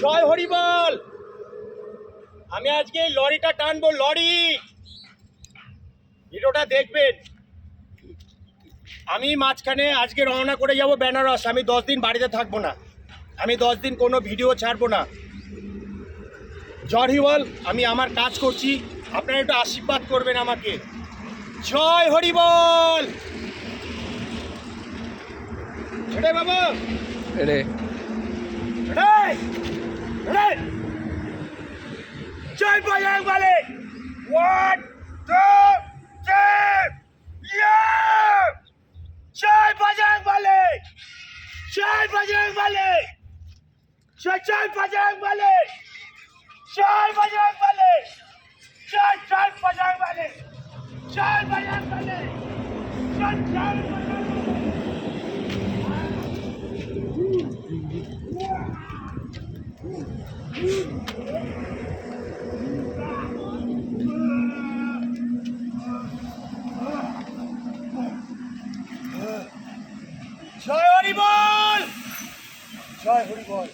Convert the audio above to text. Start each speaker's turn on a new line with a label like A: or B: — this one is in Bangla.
A: জয় হরিবল। আমি আজকে লরিটা টানবো, লরি। ভিডিওটা দেখবেন। আমি মাঝখানে আজকে রওনা করে যাব বেনারস। আমি 10 দিন বাড়িতে থাকবো না। আমি 10 দিন কোনো ভিডিও ছাড়বো না। জয় হরিবল। আমি আমার কাজ করছি, আপনারা একটু আশীর্বাদ করবেন আমাকে। জয় হরিবল। রে বাবা
B: রে
A: রে রে। জয় বজরং বলী। 1 2 3 জয় বজরং বলী। জয় বজরং বলী। জয় বজরং বলী। জয় বজরং বলী। জয় বজরং বলী। জয় বজরং বলী। জয় বজরং বলী। জয় হরিবল। জয় হরিবল।